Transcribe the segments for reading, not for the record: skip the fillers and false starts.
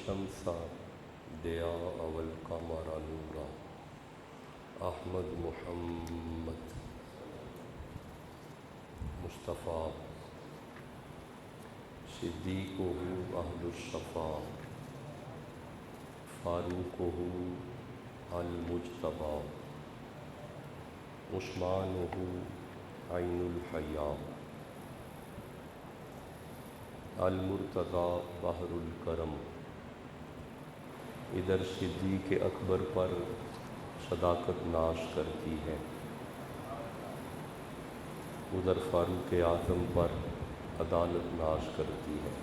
الشمس ضیاء والقمر نورا احمد محمد مصطفیٰ صدیقہ اہل الصفا فاروقہ المجتبیٰ عثمانہ عین الحیاء المرتضیٰ بحر الکرم۔ ادھر صدیق اکبر پر صداقت ناش کرتی ہے، ادھر فاروق اعظم پر عدالت ناش کرتی ہے،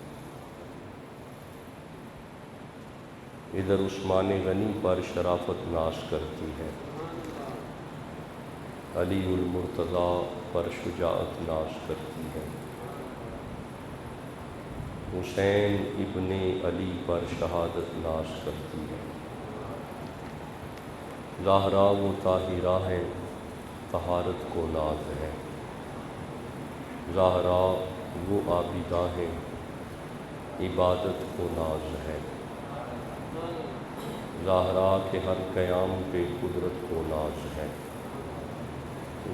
ادھر عثمان غنی پر شرافت ناش کرتی ہے، علی المرتضیٰ پر شجاعت ناش کرتی ہے، حسین ابن علی پر شہادت ناش کرتی ہے۔ زہرا و طاہرہ ہیں، طہارت کو ناز ہے، زہرا وہ عابدہ ہیں، عبادت کو ناز ہے، زہرا کے ہر قیام پہ قدرت کو ناز ہے،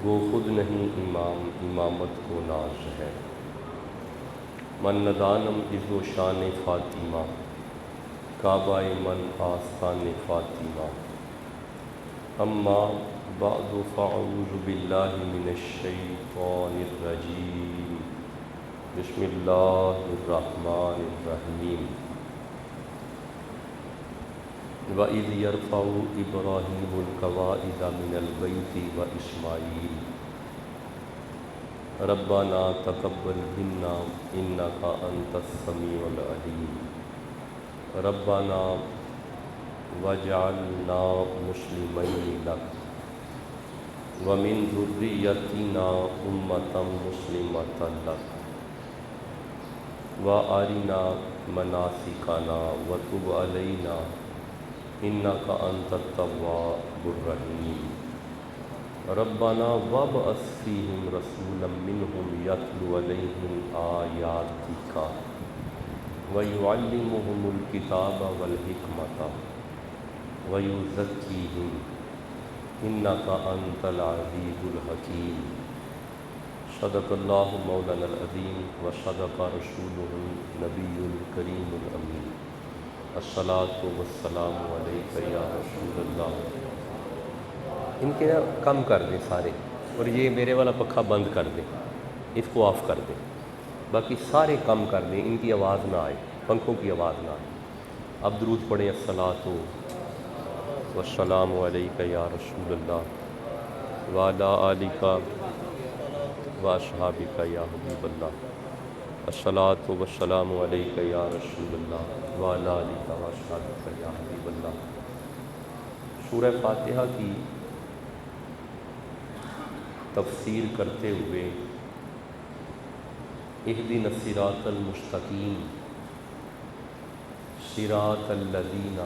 وہ خود نہیں امام، امامت کو ناز ہے۔ من ندانم عز و شان فاطمہ، کعبہ من آستان فاطمہ، اما بعد فاعوذ باللہ من الشیطان الرجیم، بسم اللہ الرحمن الرحیم۔ وَإِذْ يَرْفَعُ إِبْرَاهِيمُ الْقَوَاعِدَ مِنَ الْبَيْتِ وَإِسْمَاعِيلُ ربنا تقبل منا انك انت السميع العليم ربنا واجعلنا مسلمين لك ومن ذريتنا امة مسلمة لك وارنا مناسكنا وتب علينا انك انت التواب الرحيم ربنا وابعث فیہم رسولا منہم یتلو علیہم آیاتک ویعلمہم الکتاب والحکمۃ ویزکیہم انک انت العزیز الحکیم۔ صدق اللہ مولانا العظیم وصدق رسولہ النبی الکریم الامین۔ الصلاۃ والسلام علیک یا رسول اللہ۔ ان کے کم کر دیں سارے، اور یہ میرے والا پکھا بند کر دیں، اس کو آف کر دیں، باقی سارے کم کر دیں، ان کی آواز نہ آئے، پنکھوں کی آواز نہ آئے۔ اب درود پڑھیں۔ الصلاۃ والسلام علیک یا رسول اللہ وعلی آلک واصحابک یا حبیب اللہ۔ الصلاۃ والسلام علیک یا رسول اللہ وعلی آلک واصحابک یا حبیب اللہ۔ سورہ فاتحہ کی تفسیر کرتے ہوئے اہدنا الصراط المستقیم صراط الذین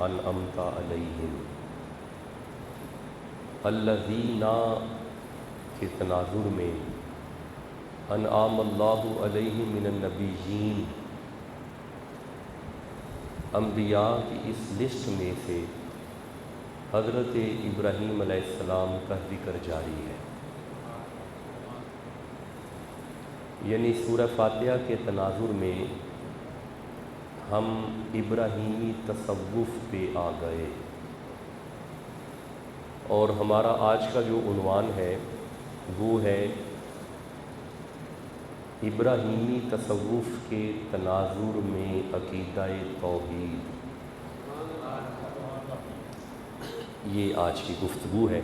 انعمت علیہم، الذین کے تناظر میں انعام اللہ علیہم من النبیین، انبیاء کی اس لسٹ میں سے حضرت ابراہیم علیہ السلام کا ذکر جاری ہے۔ یعنی سورہ فاتحہ کے تناظر میں ہم ابراہیمی تصوف پہ آ گئے، اور ہمارا آج کا جو عنوان ہے وہ ہے ابراہیمی تصوف کے تناظر میں عقیدہ توحید۔ یہ آج کی گفتگو ہے۔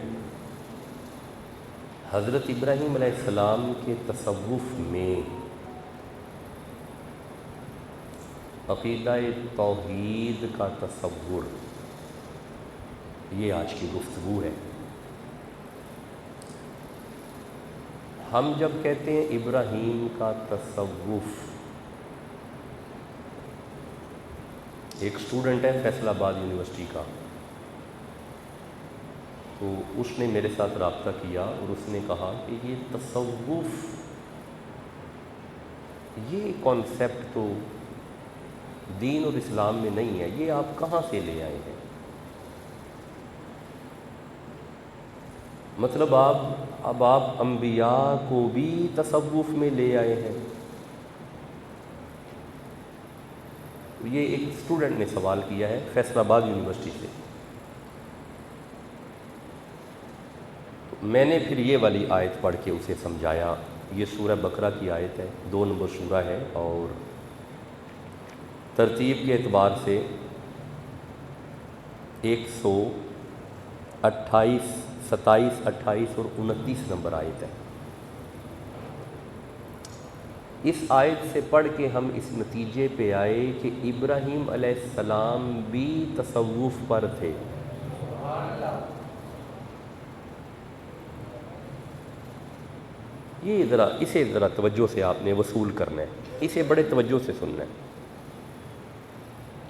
حضرت ابراہیم علیہ السلام کے تصوف میں عقیدہ توحید کا تصور، یہ آج کی گفتگو ہے۔ ہم جب کہتے ہیں ابراہیم کا تصوف، ایک اسٹوڈنٹ ہے فیصل آباد یونیورسٹی کا، تو اس نے میرے ساتھ رابطہ کیا اور اس نے کہا کہ یہ تصوف، یہ کانسیپٹ تو دین اور اسلام میں نہیں ہے، یہ آپ کہاں سے لے آئے ہیں؟ مطلب اب آپ انبیاء کو بھی تصوف میں لے آئے ہیں۔ یہ ایک اسٹوڈنٹ نے سوال کیا ہے فیصل آباد یونیورسٹی سے۔ میں نے پھر یہ والی آیت پڑھ کے اسے سمجھایا، یہ سورہ بقرہ کی آیت ہے، 2 نمبر سورہ ہے، اور ترتیب کے اعتبار سے 128، 27، 28 اور 29 نمبر آیت ہے۔ اس آیت سے پڑھ کے ہم اس نتیجے پہ آئے کہ ابراہیم علیہ السلام بھی تصوف پر تھے۔ اسے ذرا توجہ سے آپ نے وصول کرنا ہے، اسے بڑے توجہ سے سننا ہے،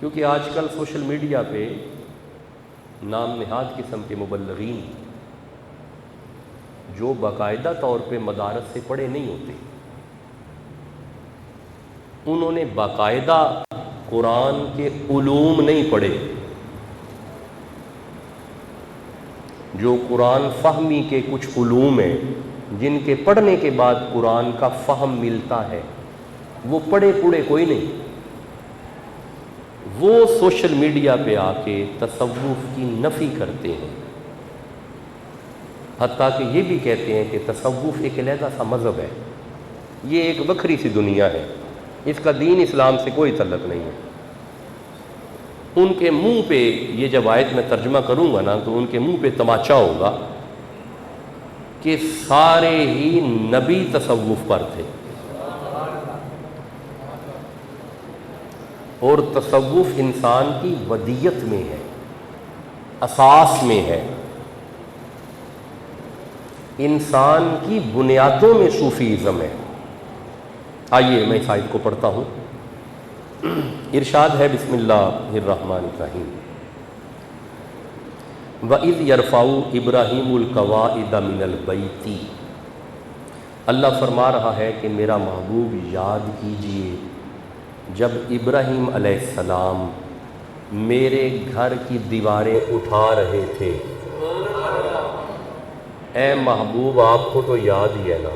کیونکہ آج کل سوشل میڈیا پہ نام نہاد قسم کے مبلغین جو باقاعدہ طور پہ مدارس سے پڑھے نہیں ہوتے، انہوں نے باقاعدہ قرآن کے علوم نہیں پڑھے، جو قرآن فہمی کے کچھ علوم ہیں جن کے پڑھنے کے بعد قرآن کا فہم ملتا ہے، وہ پڑھے پڑھے کوئی نہیں، وہ سوشل میڈیا پہ آ کے تصوف کی نفی کرتے ہیں، حتیٰ کہ یہ بھی کہتے ہیں کہ تصوف ایک علیحدہ سا مذہب ہے، یہ ایک بکھری سی دنیا ہے، اس کا دین اسلام سے کوئی تعلق نہیں ہے۔ ان کے منہ پہ یہ جب آیت میں ترجمہ کروں گا نا تو ان کے منہ پہ تماچا ہوگا کہ سارے ہی نبی تصوف پر تھے، اور تصوف انسان کی ودیت میں ہے، اساس میں ہے، انسان کی بنیادوں میں صوفیزم ہے۔ آئیے میں اس آیت کو پڑھتا ہوں۔ ارشاد ہے بسم اللہ الرحمن الرحیم، وَإِذْ يَرْفَعُ إِبْرَاهِيمُ الْقَوَاعِدَ مِنَ الْبَيْتِ، اللہ فرما رہا ہے کہ میرا محبوب یاد کیجئے جب ابراہیم علیہ السلام میرے گھر کی دیواریں اٹھا رہے تھے۔ اے محبوب آپ کو تو یاد ہی ہے نا،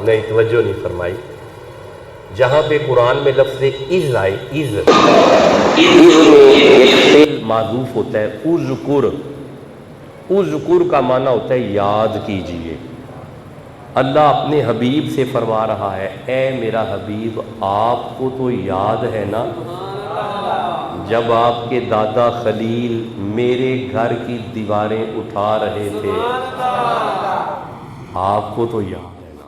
نہیں توجہ نہیں فرمائی، جہاں پہ قرآن میں لفظ از آئے، از معذوف ہوتا ہے، اذکر، اذکر کا معنی ہوتا ہے یاد کیجئے۔ اللہ اپنے حبیب سے فرما رہا ہے، اے میرا حبیب آپ کو تو یاد ہے نا جب آپ کے دادا خلیل میرے گھر کی دیواریں اٹھا رہے تھے، آپ کو تو یاد ہے نا،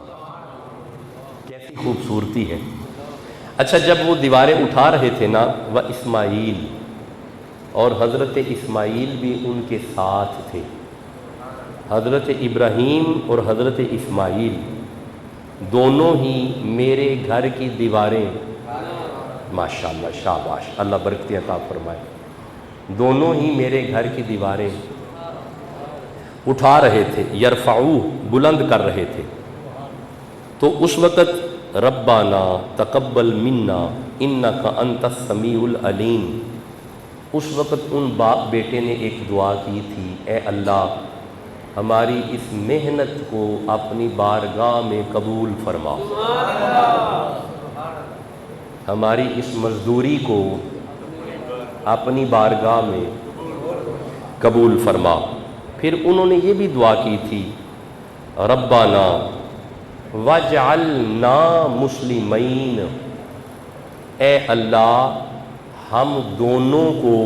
کیسی خوبصورتی ہے۔ اچھا، جب وہ دیواریں اٹھا رہے تھے نا، وہ اسماعیل، اور حضرت اسماعیل بھی ان کے ساتھ تھے، حضرت ابراہیم اور حضرت اسماعیل دونوں ہی میرے گھر کی دیواریں، ماشاءاللہ شاباش، اللہ برکتیں عطا فرمائے، دونوں ہی میرے گھر کی دیواریں اٹھا رہے تھے، یرفعو، بلند کر رہے تھے۔ تو اس وقت ربنا تقبل منا انک انت السمیع العلیم، اس وقت ان باپ بیٹے نے ایک دعا کی تھی، اے اللہ ہماری اس محنت کو اپنی بارگاہ میں قبول فرما، ہماری اس مزدوری کو اپنی بارگاہ میں قبول فرما۔ پھر انہوں نے یہ بھی دعا کی تھی، ربنا وَاجْعَلْنَا مُسْلِمَيْنَ، اے اللہ ہم دونوں کو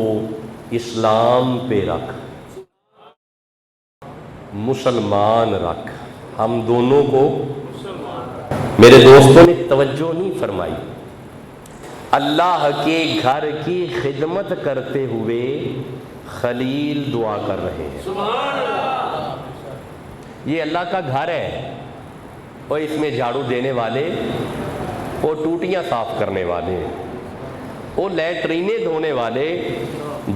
اسلام پہ رکھ، مسلمان رکھ، ہم دونوں کو۔ میرے دوستوں نے توجہ نہیں فرمائی، اللہ کے گھر کی خدمت کرتے ہوئے خلیل دعا کر رہے ہیں۔ یہ اللہ کا گھر ہے، اور اس میں جھاڑو دینے والے، وہ ٹوٹیاں صاف کرنے والے، وہ لیٹرینے دھونے والے،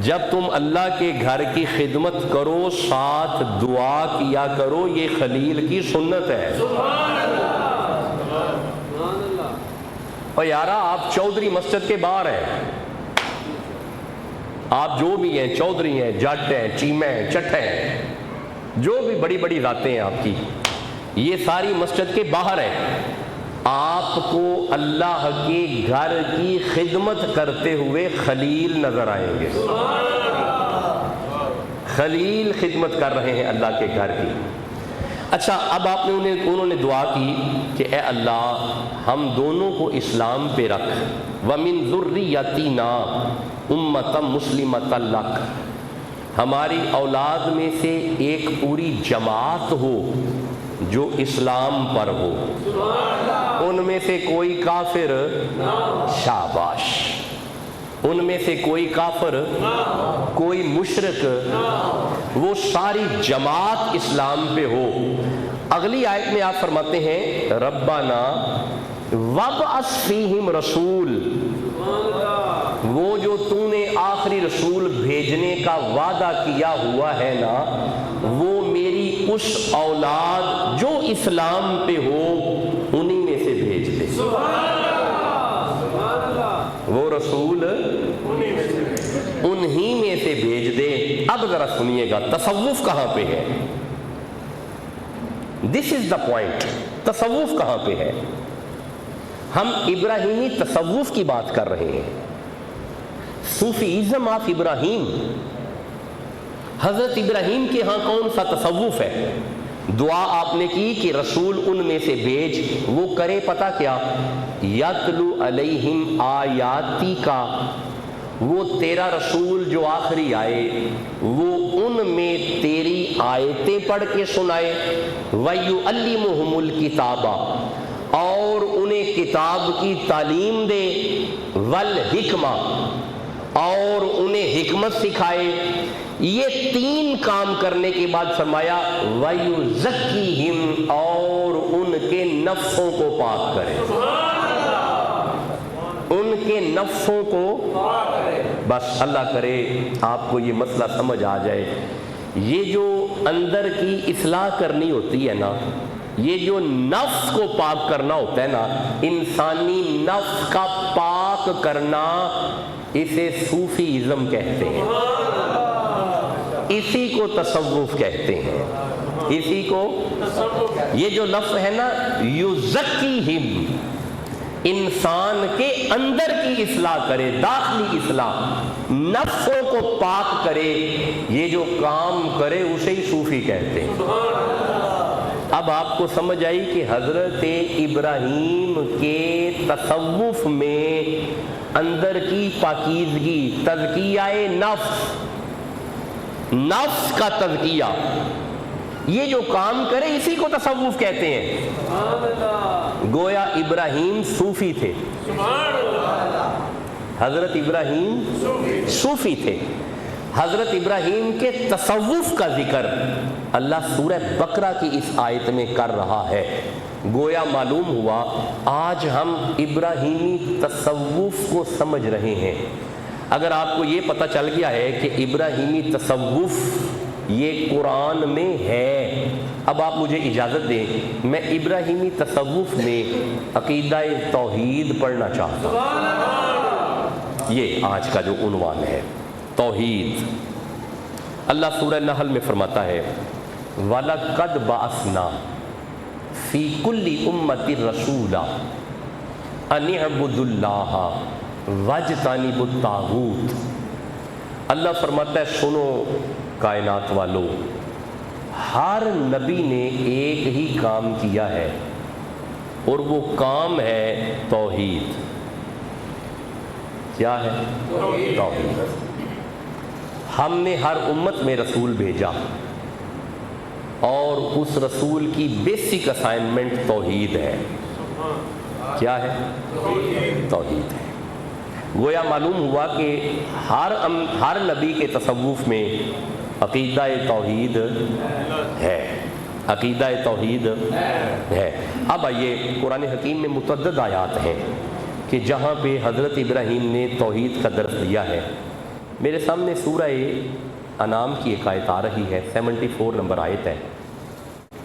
جب تم اللہ کے گھر کی خدمت کرو ساتھ دعا کیا کرو، یہ خلیل کی سنت ہے۔ اور یارا آپ چودھری مسجد کے باہر ہیں، آپ جو بھی ہیں، چودھری ہیں، جٹ ہیں، چیمے ہیں، چٹ ہیں، جو بھی بڑی بڑی ذاتیں ہیں آپ کی، یہ ساری مسجد کے باہر ہیں، آپ کو اللہ کے گھر کی خدمت کرتے ہوئے خلیل نظر آئیں گے۔ خلیل خدمت کر رہے ہیں اللہ کے گھر کی۔ اچھا، اب آپ نے انہوں نے دعا کی کہ اے اللہ ہم دونوں کو اسلام پہ رکھ، وَمِن ذُرِّيَّتِنَا أُمَّةً مُسْلِمَةً لَكَ، ہماری اولاد میں سے ایک پوری جماعت ہو جو اسلام پر ہو، ان میں سے کوئی کافر، شاباش، ان میں سے کوئی کافر، کوئی مشرک، وہ ساری جماعت اسلام پہ ہو۔ اگلی آیت میں آپ فرماتے ہیں ربنا وابعث فیہم رسول، وہ جو تو نے آخری رسول بھیجنے کا وعدہ کیا ہوا ہے نا، وہ میری اس اولاد جو اسلام پہ ہو انہی میں سے بھیج دے۔ وہ رسول انہی میں سے بھیج دے۔ اب ذرا سنیے گا تصوف کہاں پہ ہے، دس از دا پوائنٹ، تصوف کہاں پہ ہے؟ ہم ابراہیمی تصوف کی بات کر رہے ہیں، صوفیزم آف ابراہیم۔ حضرت ابراہیم کے ہاں کون سا تصوف ہے؟ دعا آپ نے کی کہ رسول ان میں سے بھیج، وہ کرے پتہ کیا؟ یتلو علیہم آیاتی کا، وہ تیرا رسول جو آخری آئے وہ ان میں تیری آیتیں پڑھ کے سنائے، وَيُعَلِّمُهُمُ الْكِتَابَ، اور انہیں کتاب کی تعلیم دے، وَالْحِکْمَہ، اور انہیں حکمت سکھائے۔ یہ تین کام کرنے کے بعد فرمایا وَيُزَكِّيهِمْ، اور ان کے نفسوں کو پاک کرے، ان کے نفسوں کو۔ بس اللہ کرے آپ کو یہ مسئلہ سمجھ آ جائے۔ یہ جو اندر کی اصلاح کرنی ہوتی ہے نا، یہ جو نفس کو پاک کرنا ہوتا ہے نا، انسانی نفس کا پاک کرنا، اسے صوفیزم کہتے ہیں، اسی کو تصوف کہتے ہیں، اسی کو۔ یہ جو لفظ ہے نا یزکیہم، انسان کے اندر کی اصلاح کرے، داخلی اصلاح، نفسوں کو پاک کرے، یہ جو کام کرے اسے ہی صوفی کہتے ہیں۔ اب آپ کو سمجھ آئی کہ حضرت ابراہیم کے تصوف میں اندر کی پاکیزگی، تزکیہ نفس، نفس کا تزکیہ، یہ جو کام کرے اسی کو تصوف کہتے ہیں۔ گویا ابراہیم صوفی تھے، حضرت ابراہیم صوفی تھے۔ حضرت ابراہیم کے تصوف کا ذکر اللہ سورہ بقرہ کی اس آیت میں کر رہا ہے۔ گویا معلوم ہوا آج ہم ابراہیمی تصوف کو سمجھ رہے ہیں۔ اگر آپ کو یہ پتہ چل گیا ہے کہ ابراہیمی تصوف یہ قرآن میں ہے، اب آپ مجھے اجازت دیں میں ابراہیمی تصوف میں عقیدہ توحید پڑھنا چاہتا ہوں۔ یہ آج کا جو عنوان ہے توحید۔ اللہ سورہ نحل میں فرماتا ہے وَلَقَدْ بَعَثْنَا فِي كُلِّ أُمَّةٍ رَسُولًا أَنِ اعْبُدُوا اللَّهَ وَاجْتَنِبُوا الطَّاغُوتَ۔ اللہ فرماتا ہے سنو کائنات والو، ہر نبی نے ایک ہی کام کیا ہے اور وہ کام ہے توحید۔ کیا ہے؟ توحید۔ ہم نے ہر امت میں رسول بھیجا اور اس رسول کی بیسک اسائنمنٹ توحید ہے۔ کیا ہے؟ توحید ہے۔ گویا معلوم ہوا کہ ہر نبی کے تصوف میں عقیدہ توحید ہے، عقیدہ توحید ہے۔ اب آئیے قرآن حکیم میں متعدد آیات ہیں کہ جہاں پہ حضرت ابراہیم نے توحید کا درس دیا ہے۔ میرے سامنے سورہ انعام کی ایک آیت آ رہی ہے، 74 نمبر آیت ہے،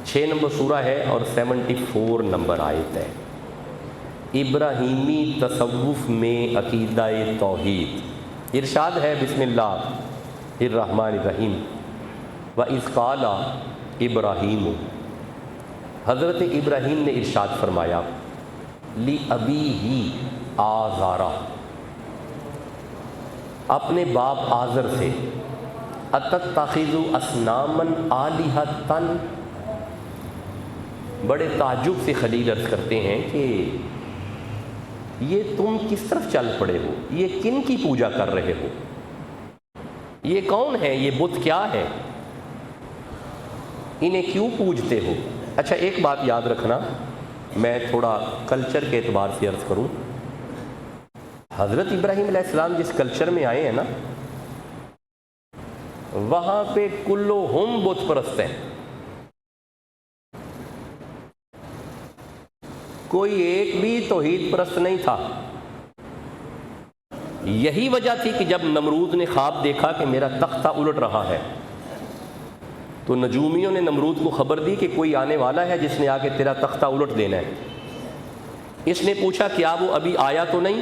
6 نمبر سورہ ہے اور 74 نمبر آیت ہے۔ ابراہیمی تصوف میں عقیدہ توحید، ارشاد ہے بسم اللہ الرحمن الرحیم وَإِذْ قَالَ ابراہیم، حضرت ابراہیم نے ارشاد فرمایا لِأَبِيهِ آزارا، اپنے باپ آزر سے، اتتخذ اصناما آلہۃ، بڑے تعجب سے خلیل عرض کرتے ہیں کہ یہ تم کس طرف چل پڑے ہو، یہ کن کی پوجا کر رہے ہو، یہ کون ہے، یہ بت کیا ہے، انہیں کیوں پوجتے ہو؟ اچھا ایک بات یاد رکھنا، میں تھوڑا کلچر کے اعتبار سے عرض کروں، حضرت ابراہیم علیہ السلام جس کلچر میں آئے ہیں نا، وہاں پہ کلہم بت پرست ہیں، کوئی ایک بھی توحید پرست نہیں تھا۔ یہی وجہ تھی کہ جب نمرود نے خواب دیکھا کہ میرا تختہ الٹ رہا ہے، تو نجومیوں نے نمرود کو خبر دی کہ کوئی آنے والا ہے جس نے آ کے تیرا تختہ الٹ دینا ہے۔ اس نے پوچھا کیا وہ ابھی آیا تو نہیں؟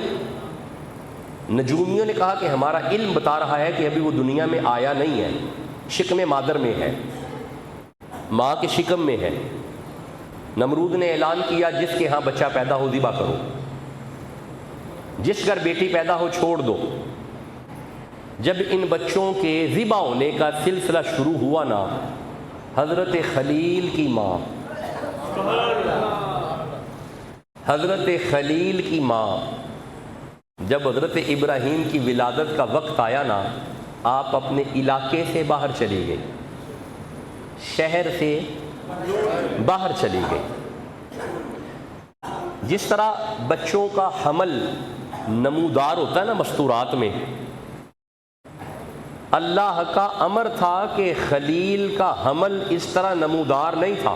نجومیوں نے کہا کہ ہمارا علم بتا رہا ہے کہ ابھی وہ دنیا میں آیا نہیں ہے، شکم مادر میں ہے، ماں کے شکم میں ہے۔ نمرود نے اعلان کیا جس کے ہاں بچہ پیدا ہو ذبح کرو، جس گھر بیٹی پیدا ہو چھوڑ دو۔ جب ان بچوں کے ذبح ہونے کا سلسلہ شروع ہوا نا، حضرت خلیل کی ماں، حضرت خلیل کی ماں جب حضرت ابراہیم کی ولادت کا وقت آیا نا، آپ اپنے علاقے سے باہر چلی گئی، شہر سے باہر چلی گئی۔ جس طرح بچوں کا حمل نمودار ہوتا ہے نا مستورات میں، اللہ کا امر تھا کہ خلیل کا حمل اس طرح نمودار نہیں تھا۔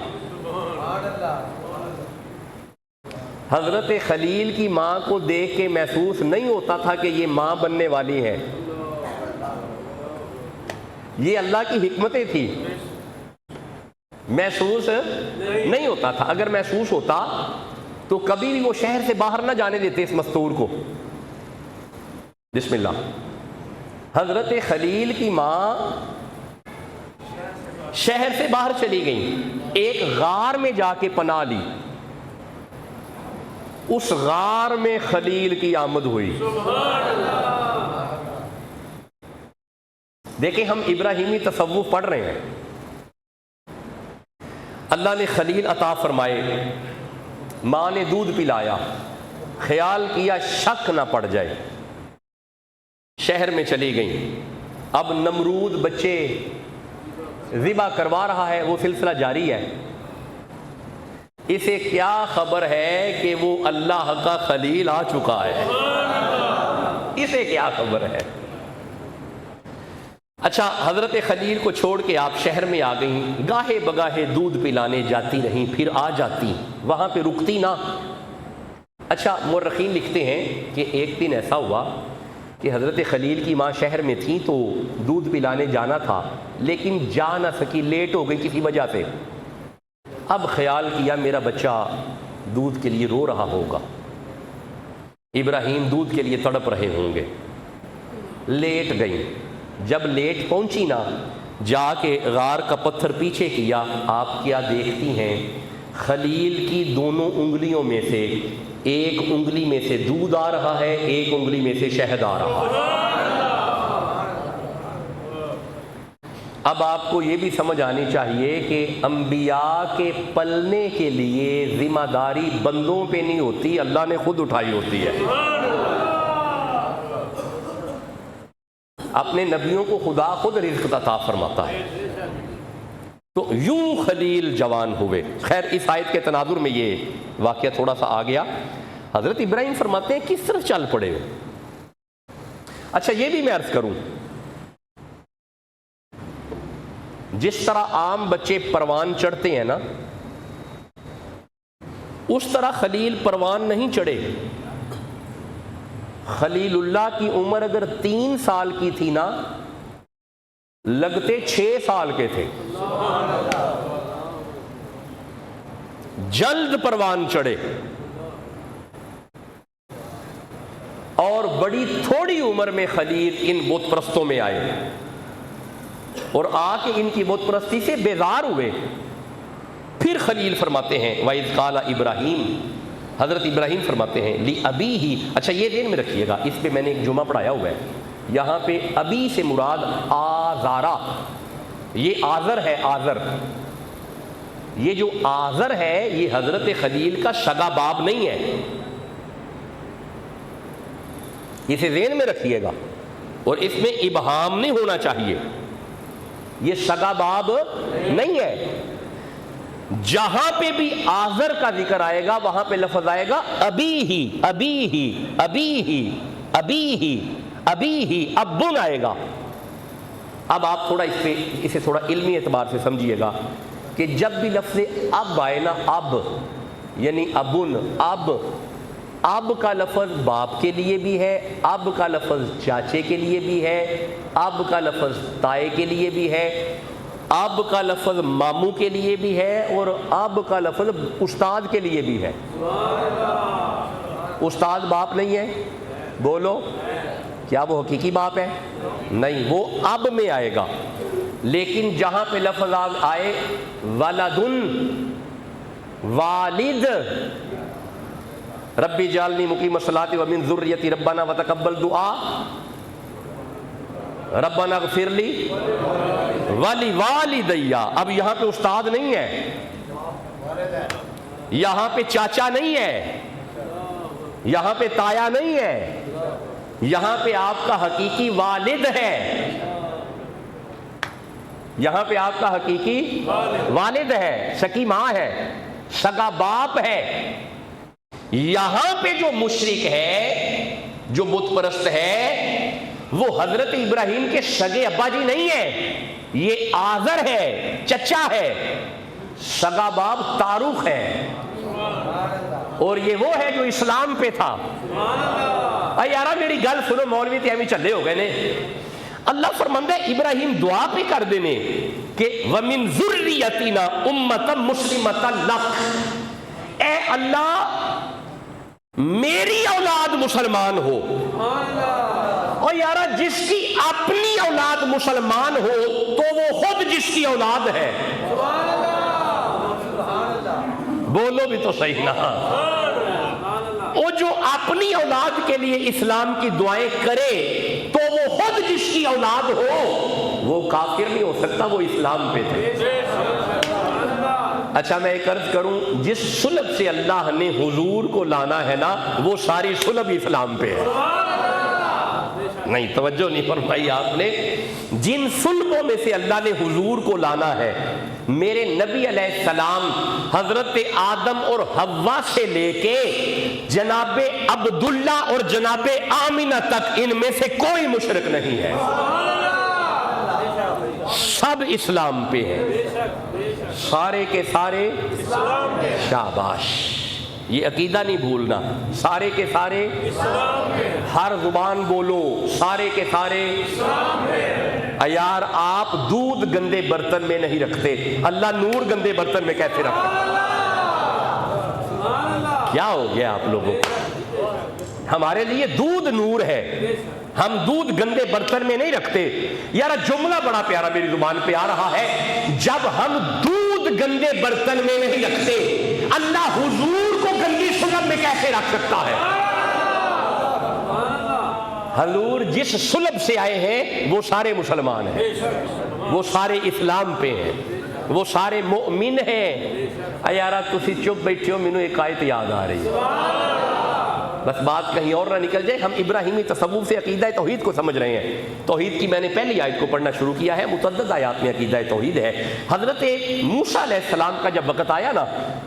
حضرت خلیل کی ماں کو دیکھ کے محسوس نہیں ہوتا تھا کہ یہ ماں بننے والی ہے، یہ اللہ کی حکمتیں تھی، محسوس نہیں ہوتا تھا۔ اگر محسوس ہوتا تو کبھی بھی وہ شہر سے باہر نہ جانے دیتے اس مستور کو۔ بسم اللہ۔ حضرت خلیل کی ماں شہر سے باہر چلی گئیں، ایک غار میں جا کے پناہ لی، اس غار میں خلیل کی آمد ہوئی۔ دیکھیں ہم ابراہیمی تصوف پڑھ رہے ہیں، اللہ نے خلیل عطا فرمائے، ماں نے دودھ پلایا، خیال کیا شک نہ پڑ جائے، شہر میں چلی گئیں۔ اب نمرود بچے ذبح کروا رہا ہے، وہ سلسلہ جاری ہے۔ اسے کیا خبر ہے کہ وہ اللہ کا خلیل آ چکا ہے؟ اسے کیا خبر ہے؟ اچھا حضرت خلیل کو چھوڑ کے آپ شہر میں آ گئیں، گاہے بگاہے دودھ پلانے جاتی رہیں، پھر آ جاتی، وہاں پہ رکتی نہ۔ اچھا مورخین لکھتے ہیں کہ ایک دن ایسا ہوا کہ حضرت خلیل کی ماں شہر میں تھیں تو دودھ پلانے جانا تھا، لیکن جا نہ سکی، لیٹ ہو گئی کسی وجہ سے۔ اب خیال کیا میرا بچہ دودھ کے لیے رو رہا ہوگا، ابراہیم دودھ کے لیے تڑپ رہے ہوں گے، لیٹ گئی۔ جب لیٹ پہنچی نا، جا کے غار کا پتھر پیچھے کیا، آپ کیا دیکھتی ہیں؟ خلیل کی دونوں انگلیوں میں سے ایک انگلی میں سے دودھ آ رہا ہے، ایک انگلی میں سے شہد آ رہا ہے۔ اب آپ کو یہ بھی سمجھ آنی چاہیے کہ انبیاء کے پلنے کے لیے ذمہ داری بندوں پہ نہیں ہوتی، اللہ نے خود اٹھائی ہوتی ہے۔ اپنے نبیوں کو خدا خود رزق عطا فرماتا ہے۔ تو یوں خلیل جوان ہوئے۔ خیر اس آیت کے تناظر میں یہ واقعہ تھوڑا سا آ گیا۔ حضرت ابراہیم فرماتے ہیں کس طرف چل پڑے ہو؟ اچھا یہ بھی میں عرض کروں، جس طرح عام بچے پروان چڑھتے ہیں نا، اس طرح خلیل پروان نہیں چڑھے۔ خلیل اللہ کی عمر اگر 3 سال کی تھی نا، لگتے 6 سال کے تھے، جلد پروان چڑھے۔ اور بڑی تھوڑی عمر میں خلیل ان بت پرستوں میں آئے اور آ کے ان کی بت پرستی سے بیزار ہوئے۔ پھر خلیل فرماتے ہیں وَإِذْ قَالَ إِبْرَاهِيمُ، حضرت ابراہیم فرماتے ہیں لِأَبِيهِ، اچھا یہ ذہن میں رکھیے گا، اس پہ میں نے ایک جمعہ پڑھایا ہوا ہے، یہاں پہ ابی سے مراد آزارا، یہ آزر ہے، آزر، یہ جو آزر ہے یہ حضرت خلیل کا شگا باب نہیں ہے، اسے ذہن میں رکھیے گا، اور اس میں ابہام نہیں ہونا چاہیے، یہ شگا باب نہیں ہے۔ جہاں پہ بھی آزر کا ذکر آئے گا وہاں پہ لفظ آئے گا ابی ہی، ابی ہی، ابی ہی، ابی ہی، ابی ہی، ابن آئے گا۔ اب آپ تھوڑا اسے تھوڑا علمی اعتبار سے سمجھیے گا کہ جب بھی لفظ اب آئے نا، اب یعنی ابن، اب کا لفظ باپ کے لیے بھی ہے، اب کا لفظ چاچے کے لیے بھی ہے، اب کا لفظ تائے کے لیے بھی ہے، اب کا لفظ ماموں کے لیے بھی ہے، اور اب کا لفظ استاد کے لیے بھی ہے۔ استاد باپ نہیں ہے؟ بولو، کیا وہ حقیقی باپ ہے؟ نہیں، وہ اب میں آئے گا۔ لیکن جہاں پہ لفظ آئے ولدن، والد، ربی جعلنی مقیم الصلاۃ ومن ذریتی ربنا وتقبل دعا، ربنا اغفر لی ولی والدیہ، اب یہاں پہ استاد نہیں ہے، یہاں پہ چاچا نہیں ہے، یہاں پہ تایا نہیں ہے، یہاں پہ آپ کا حقیقی والد ہے، یہاں پہ آپ کا حقیقی والد ہے، سکی ماں ہے، سگا باپ ہے۔ یہاں پہ جو مشرک ہے، جو بت پرست ہے، وہ حضرت ابراہیم کے سگے ابا جی نہیں ہے، یہ آزر ہے، چچا ہے، سگا باپ تاروخ ہے، اور یہ وہ ہے جو اسلام پہ تھا۔ اے یارا میری گل سنو، مولوی تے ایویں چلے ہو گئے نے۔ اللہ فرماندا ہے ابراہیم دعا بھی کر دینے کہ وَمِن ذُرِّيَّتِنَا أُمَّةً مُسْلِمَةً لَكَ، اے اللہ میری اولاد مسلمان ہو۔ اور یارا جس کی اپنی اولاد مسلمان ہو تو وہ خود جس کی اولاد ہے۔ بولو بھی تو صحیح نا، وہ جو اپنی اولاد کے لیے اسلام کی دعائیں کرے تو وہ خود جس کی اولاد ہو، وہ کافر نہیں ہو سکتا، وہ اسلام پہ تھے۔ اچھا میں ایک عرض کروں، جس صلب سے اللہ نے حضور کو لانا ہے نا، وہ ساری صلب اسلام پہ ہے۔ نہیں توجہ نہیں فرمائی آپ نے، جن صلبوں میں سے اللہ نے حضور کو لانا ہے، میرے نبی علیہ السلام حضرت آدم اور حوا سے لے کے جناب عبداللہ اور جناب آمنہ تک ان میں سے کوئی مشرک نہیں ہے، سب اسلام پہ ہیں، سارے کے سارے شاباش، یہ عقیدہ نہیں بھولنا، سارے کے سارے ہر زبان بولو، سارے کے سارے۔ یار آپ دودھ گندے برتن میں نہیں رکھتے، اللہ نور گندے برتن میں کیسے رکھتے؟ کیا ہو گیا آپ لوگوں کو؟ ہمارے لیے دودھ نور ہے، ہم دودھ گندے برتن میں نہیں رکھتے۔ یار جملہ بڑا پیارا میری زبان پہ آ رہا ہے، جب ہم دودھ گندے برتن میں نہیں رکھتے، اللہ حضور کو گندی سلب میں کیسے رکھ سکتا ہے؟ حضور جس سلب سے آئے ہیں وہ سارے مسلمان ہیں، وہ سارے اسلام پہ ہیں، وہ سارے مؤمن ہیں۔ یارا تسی چپ بیٹھے ہو، مینوں ایک آیت یاد آ رہی ہے، بس بات کہیں اور نہ نکل جائے۔ ہم ابراہیمی تصوف سے عقیدہ توحید کو سمجھ رہے ہیں، توحید کی میں نے پہلی آیت کو پڑھنا شروع کیا ہے، متعدد آیات میں عقیدہ توحید ہے۔ حضرت موسیٰ علیہ السلام کا جب وقت آیا نا،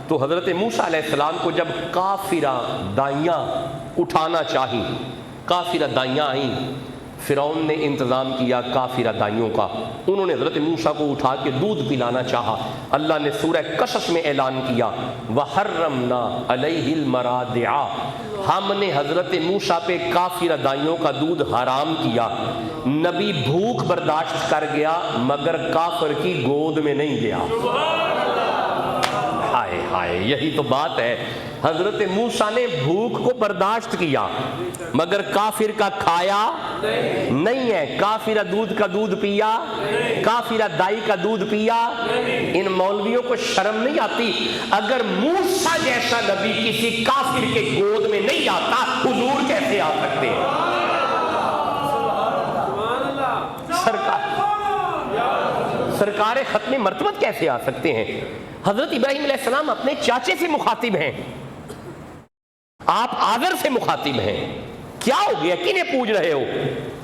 تو حضرت موسیٰ علیہ السلام کو جب کافرہ دائیاں اٹھانا چاہی، کافرہ دائیاں آئیں، فرعون نے انتظام کیا کافرہ دائیوں کا، انہوں نے حضرت موسیٰ کو اٹھا کے دودھ پلانا چاہا۔ اللہ نے سورہ قصص میں اعلان کیا وَحَرَّمْنَا عَلَيْهِ الْمَرَاضِعَ، ہم نے حضرت موسیٰ پہ کافرہ دائیوں کا دودھ حرام کیا۔ نبی بھوک برداشت کر گیا مگر کافر کی گود میں نہیں گیا۔ ہائے ہائے، یہی تو بات ہے، حضرت موسیٰ نے بھوک کو برداشت کیا مگر کافر کا کھایا نہیں ہے. کافرہ دودھ کا دودھ پیا, کافرہ دائی کا دودھ پیا. ان مولویوں کو شرم نہیں آتی؟ اگر موسیٰ جیسا نبی کسی کافر کے گود میں نہیں آتا, حضور کیسے آ سکتے ہیں؟ سرکار ختم مرتبت کیسے آ سکتے ہیں؟ حضرت ابراہیم علیہ السلام اپنے چاچے سے مخاطب ہیں, آپ آذر سے مخاطب ہیں. کیا ہو گیا؟ کنہیں پوج رہے ہو؟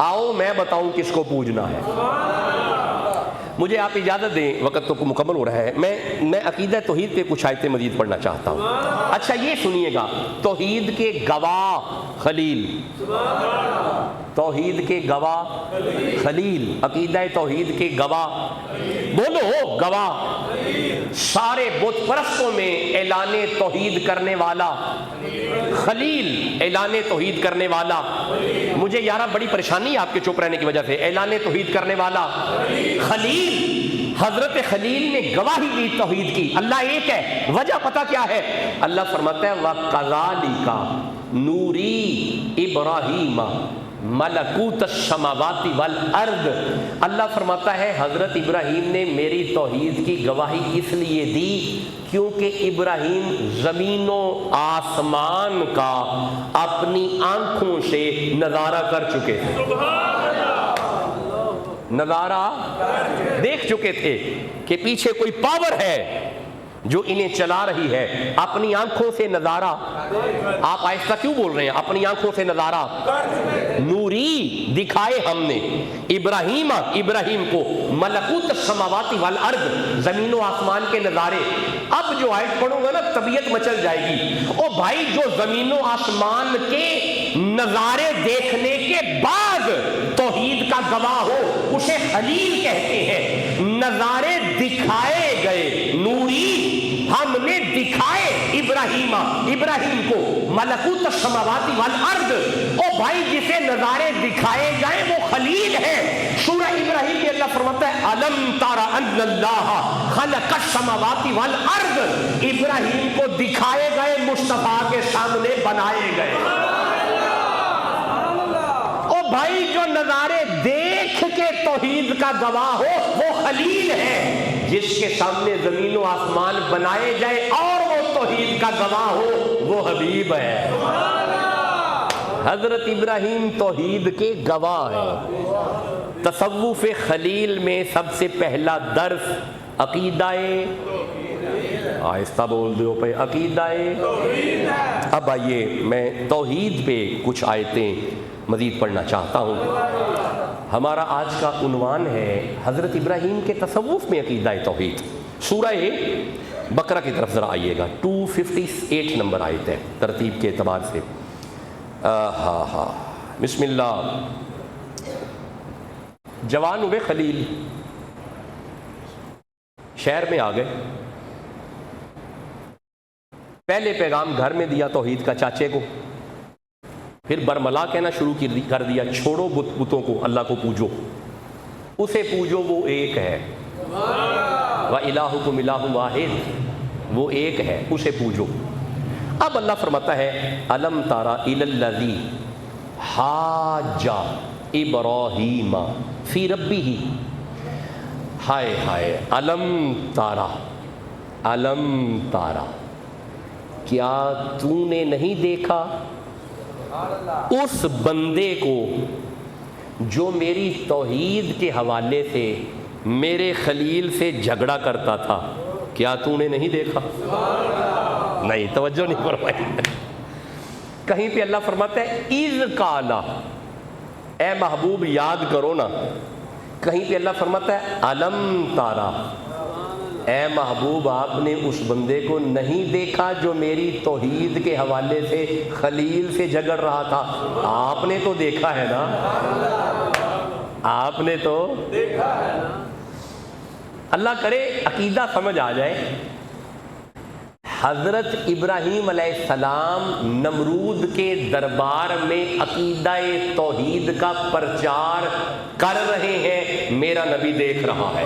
آؤ میں بتاؤں کس کو پوجنا ہے. مجھے آپ اجازت دیں, وقت تو مکمل ہو رہا ہے, میں عقیدہ توحید پہ کچھ آیتیں مزید پڑھنا چاہتا ہوں. اچھا یہ سنیے گا, توحید کے گواہ خلیل, توحید کے گواہ خلیل, عقیدہ توحید کے گواہ, بولو گواہ. سارے بت پرستوں میں اعلان توحید کرنے والا خلیل, اعلان توحید کرنے والا. مجھے یارہ بڑی پریشانی ہے آپ کے چپ رہنے کی وجہ سے. اعلان توحید کرنے والا خلیل, حضرت خلیل نے گواہی دی توحید کی. اللہ ایک ہے, وجہ پتہ کیا ہے؟ اللہ فرماتا ہے وَكَذَلِكَ نُورِي إِبْرَاهِيمَ ملکوت السماوات والارض. اللہ فرماتا ہے حضرت ابراہیم نے میری توحید کی گواہی اس لیے دی کیونکہ ابراہیم زمین و آسمان کا اپنی آنکھوں سے نظارہ کر چکے تھے, نظارہ دیکھ چکے تھے کہ پیچھے کوئی پاور ہے جو انہیں چلا رہی ہے. اپنی آنکھوں سے نظارہ. آپ آہستہ کیوں بول رہے ہیں؟ اپنی آنکھوں سے نظارہ. نوری دکھائے ہم نے ابراہیم کو ملکوت السماوات والارض, زمین و آسمان کے نظارے. اب جو آیت پڑھوں گا نا طبیعت مچل جائے گی. او بھائی, جو زمین و آسمان کے نظارے دیکھنے کے بعد توحید کا گواہ ہو اسے خلیل کہتے ہیں. نظارے دکھائے گئے, نوری ہم نے دکھائے ابراہیم کو ملکوت السماوات والارض. او بھائی, جسے نظارے دکھائے گئے وہ خلیل ہے. سورہ ابراہیم میں اللہ فرماتا ہے الم تر ان اللہ خلق السماوات والارض. ابراہیم کو دکھائے گئے, مصطفیٰ کے سامنے بنائے گئے. او بھائی, جو نظارے دیکھ کے توحید کا گواہ ہو وہ خلیل ہے. جس کے سامنے زمین و آسمان بنائے جائے اور وہ توحید کا گواہ ہو وہ حبیب ہے. حضرت ابراہیم توحید کے گواہ ہیں. تصوف خلیل میں سب سے پہلا درس عقیدہ, آہستہ بول دو پہ, عقیدہ. اب آئیے میں توحید پہ کچھ آیتیں مزید پڑھنا چاہتا ہوں. ہمارا آج کا عنوان ہے حضرت ابراہیم کے تصوف میں عقیدہ توحید. سورہ بقرہ کی طرف ذرا آئیے گا, 258 نمبر آیت ہے ترتیب کے اعتبار سے. بسم اللہ. جوان ہوئے خلیل, شہر میں آ گئے. پہلے پیغام گھر میں دیا توحید کا چاچے کو, پھر برملا کہنا شروع کر دیا چھوڑو بتوں کو, اللہ کو پوجو, اسے پوجو, وہ ایک ہے. وَإِلَٰهُكُمْ إِلَٰهٌ وَاحِدٌ, وہ ایک ہے, اسے پوجو. اب اللہ فرماتا ہے أَلَمْ تَرَ إِلَى الَّذِي حَاجَّ إِبْرَاهِيمَ فِي رَبِّهِ. ہائے ہائے, علم تارا, کیا تو نے نہیں دیکھا اس بندے کو جو میری توحید کے حوالے سے میرے خلیل سے جھگڑا کرتا تھا؟ کیا تو نے نہیں دیکھا؟ نہیں, توجہ نہیں فرمائی. کہیں پہ اللہ فرماتا ہے اذ قالا, اے محبوب یاد کرو نا. کہیں پہ اللہ فرماتا ہے علم تارا, اے محبوب آپ نے اس بندے کو نہیں دیکھا جو میری توحید کے حوالے سے خلیل سے جھگڑ رہا تھا؟ آپ نے تو دیکھا ہے نا, آپ نے تو دیکھا ہے نا. اللہ کرے عقیدہ سمجھ آ جائے. حضرت ابراہیم علیہ السلام نمرود کے دربار میں عقیدہ توحید کا پرچار کر رہے ہیں, میرا نبی دیکھ رہا ہے.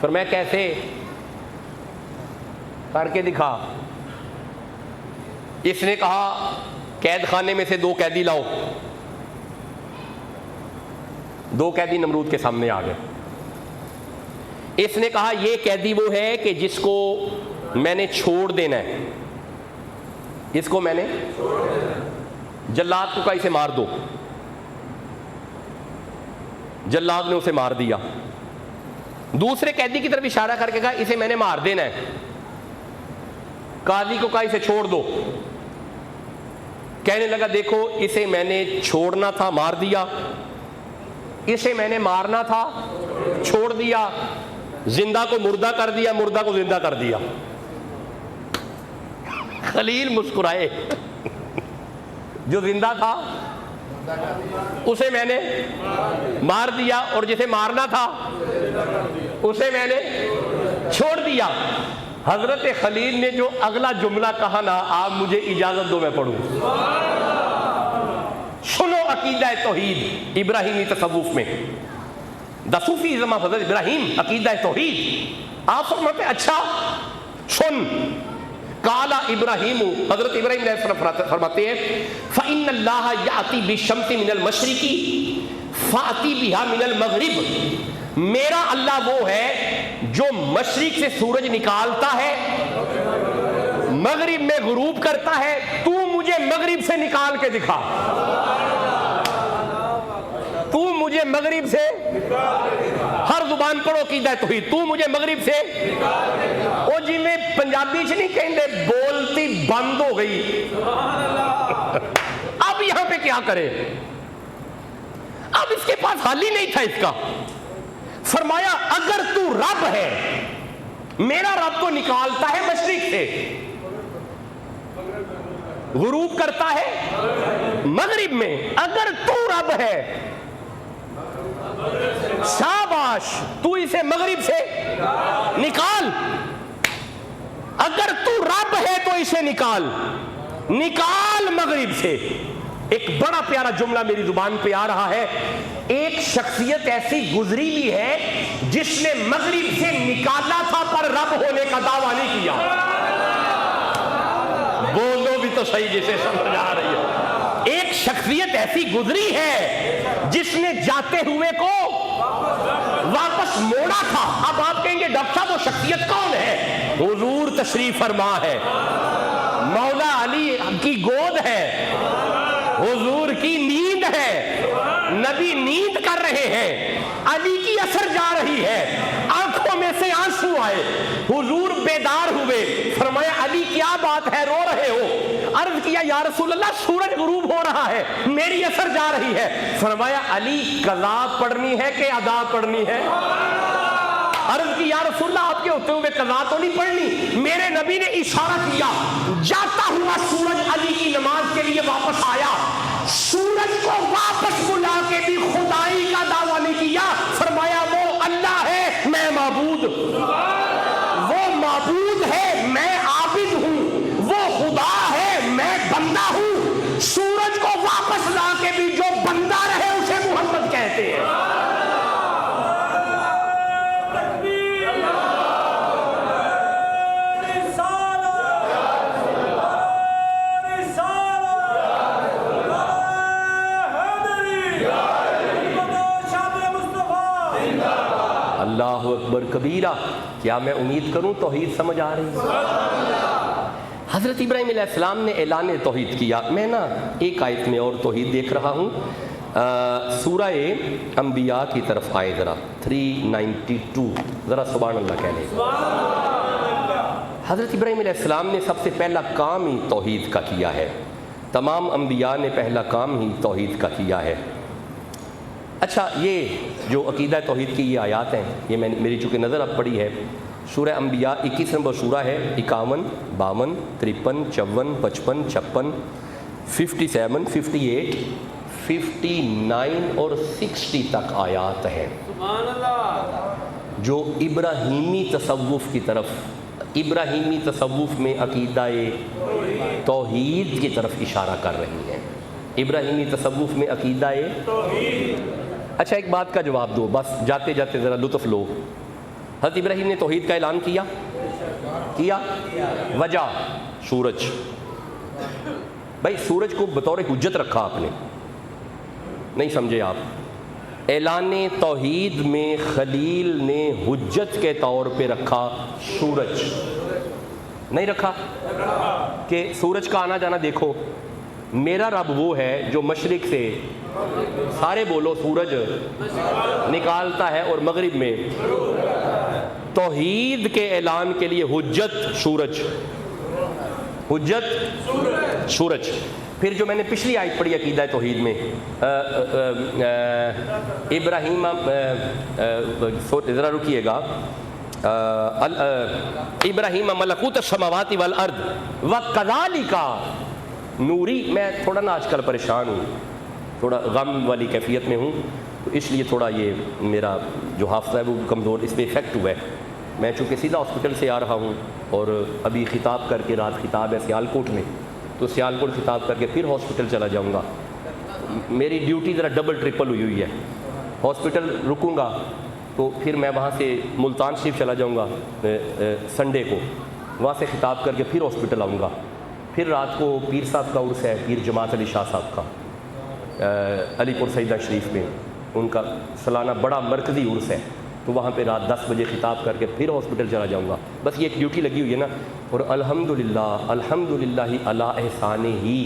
فرمایا کیسے؟ کر کے دکھا۔ اس نے کہا قید خانے میں سے 2 قیدی لاؤ۔ 2 قیدی نمرود کے سامنے آ گئے۔ اس نے کہا یہ قیدی وہ ہے کہ جس کو میں نے چھوڑ دینا ہے، اس کو میں نے جلاد کو کہا اسے مار دو۔ جلاد نے اسے مار دیا۔ دوسرے قیدی کی طرف اشارہ کر کے کہا اسے میں نے مار دینا ہے۔ قاضی کو کہا اسے چھوڑ دو۔ کہنے لگا دیکھو اسے میں نے چھوڑنا تھا مار دیا، اسے میں نے مارنا تھا چھوڑ دیا، زندہ کو مردہ کر دیا، مردہ کو زندہ کر دیا۔ خلیل مسکرائے، جو زندہ تھا اسے میں نے مار دیا اور جسے مارنا تھا اسے میں نے چھوڑ دیا۔ حضرت خلیل نے جو اگلا جملہ کہا نا، آپ مجھے اجازت دو میں پڑھوں۔ سنو عقیدہ توحید ابراہیمی تصوف میں، دا صوفیزم آف حضرت ابراہیم، عقیدہ توحید۔ آپ فرماتے اچھا سن، قال ابراہیم، حضرت ابراہیم علیہ السلام فرماتے ہیں فإن اللہ یأتی بالشمس من المشرق فأتی بہا من المغرب، میرا اللہ وہ ہے جو مشرق سے سورج نکالتا ہے مغرب میں غروب کرتا ہے، تو مجھے مغرب سے نکال کے دکھا، تو مجھے مغرب سے، ہر زبان پڑھو عقیدہ توحید، تو مجھے مغرب سے، او جی میں پنجابی چ نہیں کہندے بولتی بند ہو گئی۔ اب یہاں پہ کیا کرے؟ اب اس کے پاس حل ہی نہیں تھا اس کا۔ فرمایا اگر تو رب ہے، میرا رب تو نکالتا ہے مشرق سے، غروب کرتا ہے مغرب میں، اگر تو رب ہے شاباش، تو اسے مغرب سے نکال، اگر تو رب ہے تو اسے نکال مغرب سے۔ ایک بڑا پیارا جملہ میری زبان پہ آ رہا ہے، ایک شخصیت ایسی گزری بھی ہے جس نے مغرب سے نکالا تھا پر رب ہونے کا دعویٰ نہیں کیا۔ بولو بھی تو صحیح جسے سمجھ آ رہی ہے۔ ایک شخصیت ایسی گزری ہے جس نے جاتے ہوئے کو واپس موڑا تھا۔ اب آپ کہیں گے ڈاکٹر صاحب وہ شخصیت کون ہے؟ حضور تشریف فرما ہے، مولا علی کی گود ہے، حضور کی نیند ہے، نبی نیند کر رہے ہیں، علی کی اثر جا رہی ہے، آنکھوں میں سے آنسو آئے، حضور بیدار ہوئے، فرمایا علی کیا بات ہے رو رہے ہو؟ عرض کیا یا رسول اللہ سورج غروب ہو رہا ہے، میری اثر جا رہی ہے۔ فرمایا علی قضا پڑھنی ہے کہ ادا پڑھنی ہے؟ عرض کی یا رسول اللہ آپ کے ہوتے ہوئے قضا تو نہیں پڑھنی؟ میرے نبی نے اشارہ کیا، جاتا ہوا سورج علی کی نماز کے لیے واپس آیا، سورج کو واپس بلا کے بھی خدائی کا دعویٰ نہیں کیا، فرمایا وہ اللہ ہے میں معبود، وہ معبود ہے میں عابد ہوں، وہ خدا ہے میں بندہ ہوں، سورج کو واپس لا کے بھی جو بندہ رہے اسے محمد کہتے ہیں۔ اللہ اکبر کبیرہ، کیا میں امید کروں توحید سمجھ آ رہی ہے؟ حضرت ابراہیم علیہ السلام نے اعلان توحید کیا۔ میں نا ایک آیت میں اور توحید دیکھ رہا ہوں، سورہ انبیاء کی طرف آئے ذرا، 392، ذرا سبحان اللہ کہہ لیں۔ حضرت ابراہیم علیہ السلام نے سب سے پہلا کام ہی توحید کا کیا ہے، تمام انبیاء نے پہلا کام ہی توحید کا کیا ہے۔ اچھا یہ جو عقیدہ توحید کی یہ آیات ہیں، یہ میری چونکہ نظر اب پڑی ہے، سورہ انبیاء 21 نمبر سورہ ہے، 51، 52، 53، 54، 55، 56، 57، 58، 59 اور 60 تک آیات ہیں جو ابراہیمی تصوف کی طرف، ابراہیمی تصوف میں عقیدہ توحید کی طرف اشارہ کر رہی ہیں۔ ابراہیمی تصوف میں عقیدہ توحید۔ اچھا ایک بات کا جواب دو، بس جاتے جاتے ذرا لطف لو۔ حضرت ابراہیم نے توحید کا اعلان کیا وجہ سورج. بھائی سورج کو بطور حجت رکھا آپ نے, نہیں سمجھے آپ. اعلان توحید میں خلیل نے حجت کے طور پہ رکھا سورج, نہیں رکھا کہ سورج کا آنا جانا دیکھو, میرا رب وہ ہے جو مشرق سے, سارے بولو, سورج نکالتا ہے اور مغرب میں. توحید کے اعلان کے لیے حجت سورج, حجت سورج. پھر جو میں نے پچھلی آیت پڑھی عقیدہ توحید میں, ابراہیم, ذرا رکیے گا, ابراہیم ملکوت السماوات والارض وکذالک نوری. میں تھوڑا نا آج کل پریشان ہوں, تھوڑا غم والی کیفیت میں ہوں, تو اس لیے تھوڑا یہ میرا جو حافظہ ہے وہ کمزور, اس پہ افیکٹ ہوا ہے. میں چونکہ سیدھا ہاسپٹل سے آ رہا ہوں اور ابھی خطاب کر کے, رات خطاب ہے سیالکوٹ میں, تو سیالکوٹ خطاب کر کے پھر ہاسپٹل چلا جاؤں گا. میری ڈیوٹی ذرا ڈبل ٹرپل ہوئی ہے. ہاسپٹل رکوں گا تو پھر میں وہاں سے ملتان شریف چلا جاؤں گا سنڈے کو, وہاں سے خطاب کر کے پھر ہاسپٹل آؤں گا. پھر رات کو پیر صاحب کا عرس ہے, پیر جماعت علی شاہ صاحب کا علی پور سیدہ شریف میں, ان کا سالانہ بڑا مرکزی عرس ہے, تو وہاں پہ رات 10 بجے خطاب کر کے پھر ہاسپٹل چلا جاؤں گا. بس یہ ایک ڈیوٹی لگی ہوئی ہے نا. اور الحمدللہ علی احسان ہی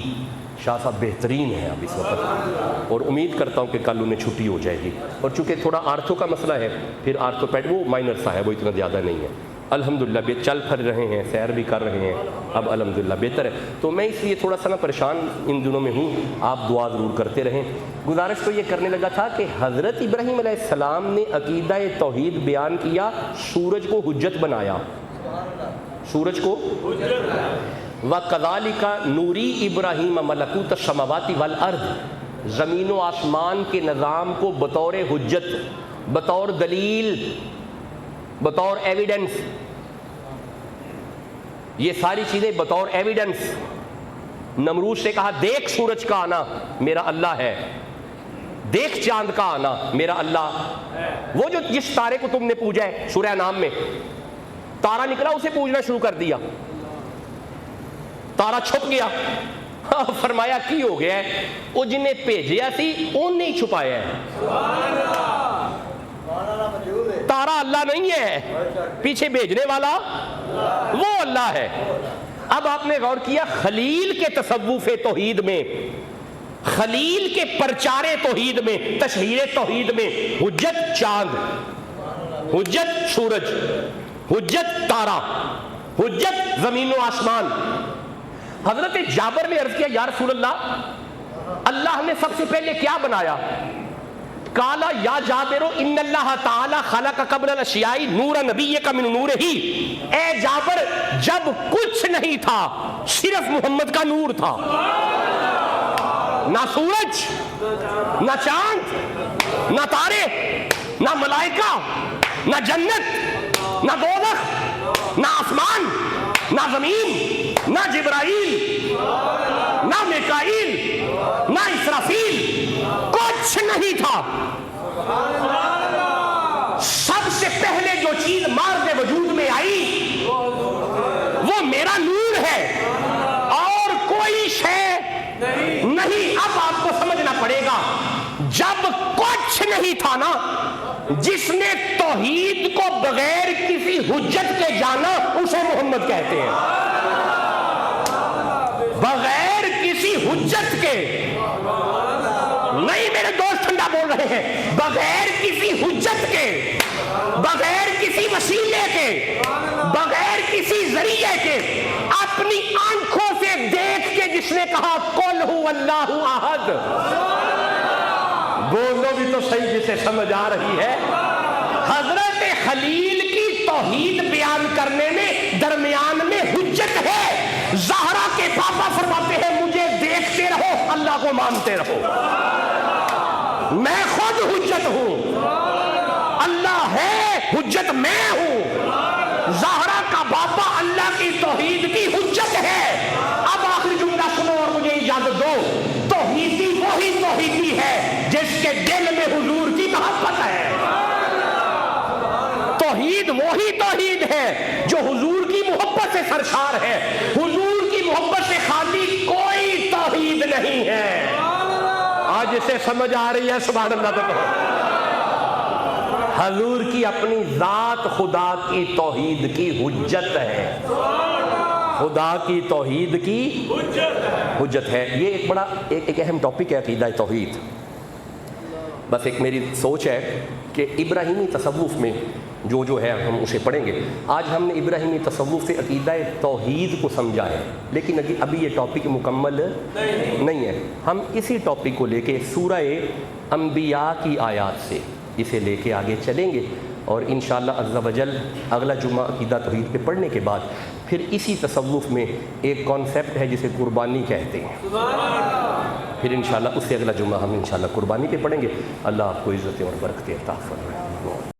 شاہ صاحب بہترین ہے اب اس وقت, اور امید کرتا ہوں کہ کل انہیں چھٹی ہو جائے گی. اور چونکہ تھوڑا آرتھو کا مسئلہ ہے, پھر آرتھوپیڈ وہ مائنر سا ہے, وہ اتنا زیادہ نہیں ہے. الحمدللہ چل پھر رہے ہیں, سیر بھی کر رہے ہیں, اب الحمدللہ بہتر ہے. تو میں اس لیے تھوڑا سا نا پریشان ان دنوں میں ہوں. آپ دعا ضرور کرتے رہیں. گزارش تو یہ کرنے لگا تھا کہ حضرت ابراہیم علیہ السلام نے عقیدہ توحید بیان کیا, سورج کو حجت بنایا, سورج کو. وَكَذَلِكَ نُورِي ابراہیم ملکوت السماوات والارض, زمین و آسمان کے نظام کو بطور حجت, بطور دلیل, بطور ایویڈنس, یہ ساری چیزیں بطور ایویڈنس. نمرود سے کہا دیکھ سورج کا آنا میرا اللہ ہے, دیکھ چاند کا آنا میرا اللہ. وہ جو جس تارے کو تم نے پوجا ہے, سورہ نام میں تارا نکلا اسے پوجنا شروع کر دیا, تارا چھپ گیا. فرمایا کی ہو گیا ہے, وہ جنہیں بھیجیا سی انہیں نہیں چھپایا ہے. تارا اللہ نہیں ہے, پیچھے بھیجنے والا وہ اللہ ہے. اب آپ نے غور کیا خلیل کے تصوف توحید میں, خلیل کے پرچار توحید میں, تشہیر توحید میں حجت چاند, حجت سورج, حجت تارا, حجت زمین و آسمان. حضرت جابر نے عرض کیا یا رسول اللہ, اللہ نے سب سے پہلے کیا بنایا؟ قالا یا جابر ان اللہ تعالی خلق قبل الاشیاء نور نبیک من نورہ. اے جابر جب کچھ نہیں تھا صرف محمد کا نور تھا, نہ سورج, نہ چاند, نہ تارے, نہ ملائکہ, نہ جنت, نہ دوزخ, نہ آسمان, نہ زمین, نہ جبرائیل, نہ میکائیل, نہ اسرافیل, کچھ نہیں تھا. سب سے پہلے جو چیز مارد وجود میں آئی وہ میرا نور ہے اور کوئی شے نہیں. اب آپ کو سمجھنا پڑے گا, جب کچھ نہیں تھا نا, جس نے توحید کو بغیر کسی حجت کے جانا اسے محمد کہتے ہیں. بغیر کسی حجت کے نہیں, میرے دوست ٹھنڈا بول رہے ہیں, بغیر کسی حجت کے, بغیر کسی وسیلے کے, بغیر کسی ذریعے کے, اپنی آنکھوں سے دیکھ کے جس نے کہا قل هو اللہ احد. بولو بھی تو صحیح جسے سمجھ آ رہی ہے. حضرت خلیل کی توحید بیان کرنے میں درمیان میں حجت ہے. زہرا کے پاپا فرماتے ہیں مجھے دیکھتے رہو, اللہ کو مانتے رہو, میں خود حجت ہوں, اللہ ہے حجت میں ہوں. زہرا کا باپا اللہ کی توحید کی حجت ہے. اب آخری جملہ سنو اور مجھے اجازت دو. توحیدی وہی توحیدی ہے جس کے دل میں حضور کی محبت ہے. توحید وہ وہی توحید ہے جو حضور کی محبت سے سرشار ہے. حضور کی محبت سے خالی کوئی توحید نہیں ہے. آج اسے سمجھ آ رہی ہے؟ سبحان اللہ. تو حضور کی اپنی ذات خدا کی توحید کی حجت ہے. خدا کی توحید کی حجت ہے. یہ ایک بڑا ایک اہم ٹاپک ہے عقیدہ توحید. بس ایک میری سوچ ہے کہ ابراہیمی تصوف میں جو ہے ہم اسے پڑھیں گے. آج ہم نے ابراہیمی تصوف سے عقیدہ توحید کو سمجھا ہے، لیکن ابھی یہ ٹاپک مکمل نہیں ہے. ہم اسی ٹاپک کو لے کے سورہ انبیاء کی آیات سے اسے لے کے آگے چلیں گے، اور انشاءاللہ عز و جل اگلا جمعہ عقیدہ توحید پہ پڑھنے کے بعد پھر اسی تصوف میں ایک کانسیپٹ ہے جسے قربانی کہتے ہیں. پھر انشاءاللہ اس سے اگلا جمعہ ہم انشاءاللہ قربانی پہ پڑھیں گے. اللہ آپ کو عزت اور برکت عطا فرمائے.